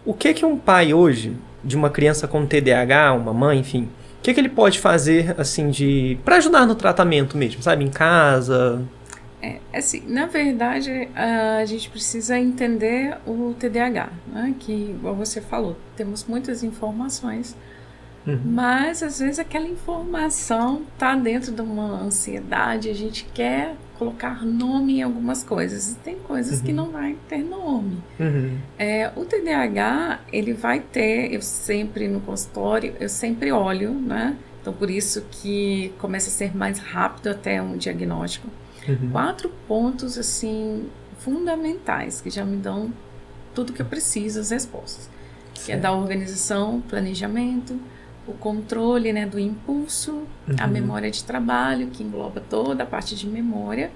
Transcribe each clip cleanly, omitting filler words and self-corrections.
O que que um pai hoje, de uma criança com TDAH, uma mãe, enfim, o que que ele pode fazer, assim, para ajudar no tratamento mesmo, sabe? Em casa? Assim, na verdade, a gente precisa entender o TDAH, né? Que, igual você falou, temos muitas informações, mas às vezes aquela informação está dentro de uma ansiedade, a gente quer colocar nome em algumas coisas, e tem coisas que não vai ter nome. O TDAH, ele vai ter, eu sempre no consultório, eu sempre olho, né? Então por isso que começa a ser mais rápido até um diagnóstico. 4 pontos assim fundamentais que já me dão tudo que eu preciso, as respostas. Que é da organização, planejamento, o controle, né, do impulso, a memória de trabalho, que engloba toda a parte de memória,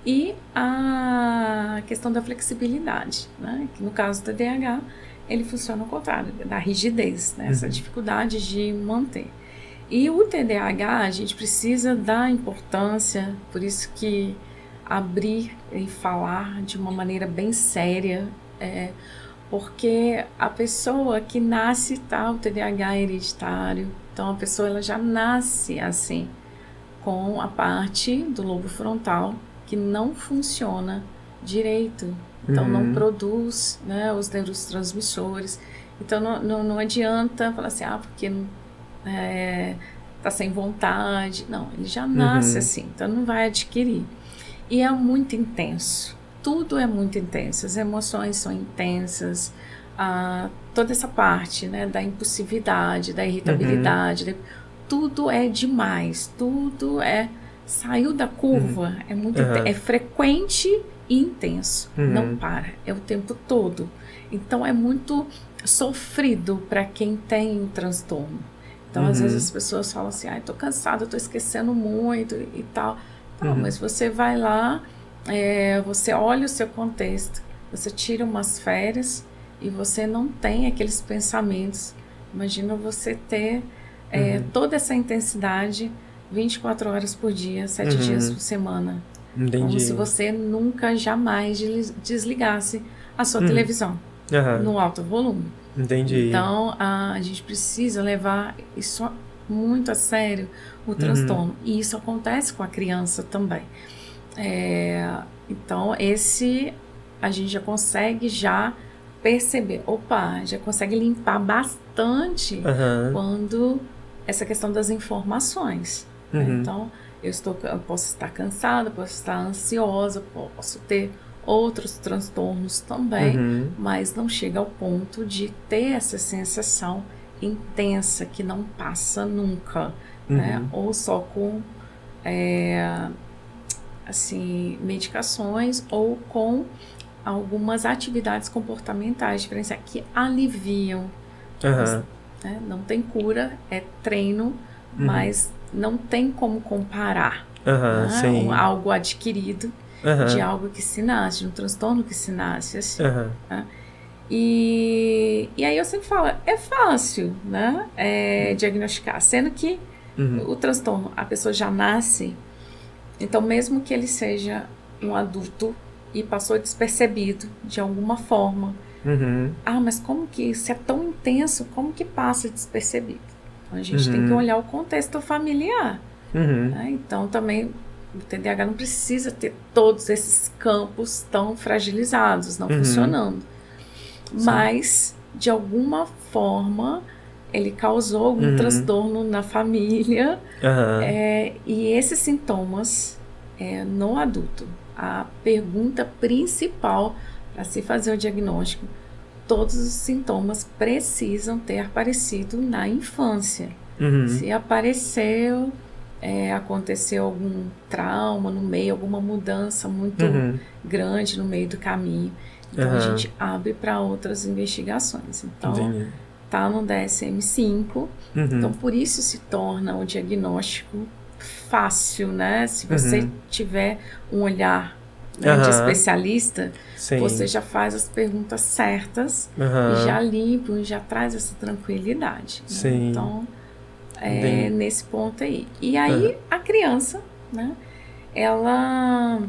e a questão da flexibilidade, né, que no caso do TDAH, ele funciona ao contrário, da rigidez, né, essa dificuldade de manter. E o TDAH, a gente precisa dar importância, por isso que abrir e falar de uma maneira bem séria, porque a pessoa que nasce o TDAH é hereditário, então a pessoa ela já nasce assim, com a parte do lobo frontal que não funciona direito, então não produz, né, os neurotransmissores, então não adianta falar assim, porque tá sem vontade. Não, ele já nasce assim, então não vai adquirir. E é muito intenso. Tudo é muito intenso. As emoções são intensas. Toda essa parte, né, da impulsividade, da irritabilidade, tudo é demais. Tudo saiu da curva. É muito é frequente e intenso. Não para. É o tempo todo. Então é muito sofrido para quem tem o transtorno. Então, às vezes as pessoas falam assim, tô cansada, tô esquecendo muito e tal. Não, mas você vai lá, você olha o seu contexto, você tira umas férias e você não tem aqueles pensamentos. Imagina você ter toda essa intensidade 24 horas por dia, 7 dias por semana. Entendi. Como se você nunca, jamais desligasse a sua televisão no alto volume. Entendi. Então, a gente precisa levar isso muito a sério, o transtorno. E isso acontece com a criança também. Então, a gente já consegue perceber. Já consegue limpar bastante quando essa questão das informações. Então, eu posso estar cansada, posso estar ansiosa, posso ter outros transtornos também, mas não chega ao ponto de ter essa sensação intensa que não passa nunca, né? Ou só com medicações ou com algumas atividades comportamentais diferenciais que aliviam. Né? Não tem cura, é treino, mas não tem como comparar algo adquirido de algo que se nasce, de um transtorno que se nasce, assim. Né? E aí eu sempre falo, é fácil, né, diagnosticar, sendo que o transtorno, a pessoa já nasce, então mesmo que ele seja um adulto e passou despercebido de alguma forma, mas como que isso é tão intenso, como que passa despercebido? Então a gente tem que olhar o contexto familiar. Né? Então também o TDAH não precisa ter todos esses campos tão fragilizados, não funcionando. Mas, de alguma forma, ele causou algum transtorno na família. E esses sintomas, no adulto, a pergunta principal para se fazer o diagnóstico, todos os sintomas precisam ter aparecido na infância. Se apareceu... aconteceu algum trauma no meio, alguma mudança muito grande no meio do caminho. Então a gente abre para outras investigações. Então tá no DSM-5. Então por isso se torna o diagnóstico fácil, né? Se você tiver um olhar de especialista, você já faz as perguntas certas e já limpa e já traz essa tranquilidade. Né? Então nesse ponto aí. E aí a criança, né, ela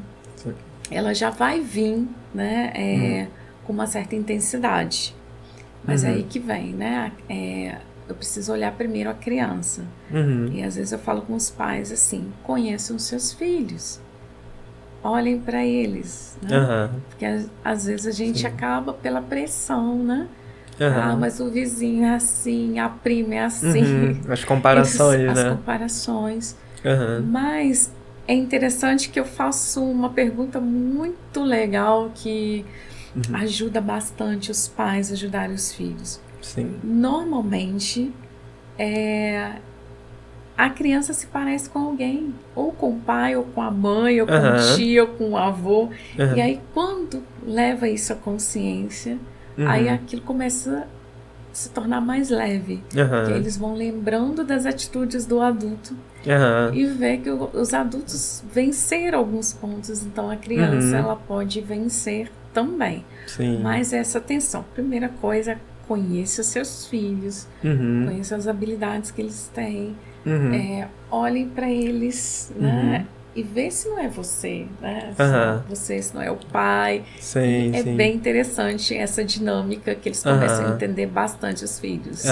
já vai vir, né, com uma certa intensidade. Mas é aí que vem, né? Eu preciso olhar primeiro a criança. E às vezes eu falo com os pais assim, conheçam seus filhos. Olhem para eles, né? Porque às vezes a gente acaba pela pressão, né? Mas o vizinho é assim, a prima é assim. As comparações, as né? comparações. Mas é interessante que eu faço uma pergunta muito legal que ajuda bastante os pais a ajudarem os filhos. Sim. Normalmente, a criança se parece com alguém, ou com o pai, ou com a mãe, ou com o tio, ou com o avô. E aí, quando leva isso à consciência, aí aquilo começa a se tornar mais leve. Porque eles vão lembrando das atitudes do adulto e ver que os adultos venceram alguns pontos. Então, a criança ela pode vencer também. Sim. Mas essa atenção. Primeira coisa, conheça seus filhos, conheça as habilidades que eles têm. Olhem para eles, né? E vê se não é você, né? Se não é o pai. Sim, bem interessante essa dinâmica que eles começam a entender bastante os filhos.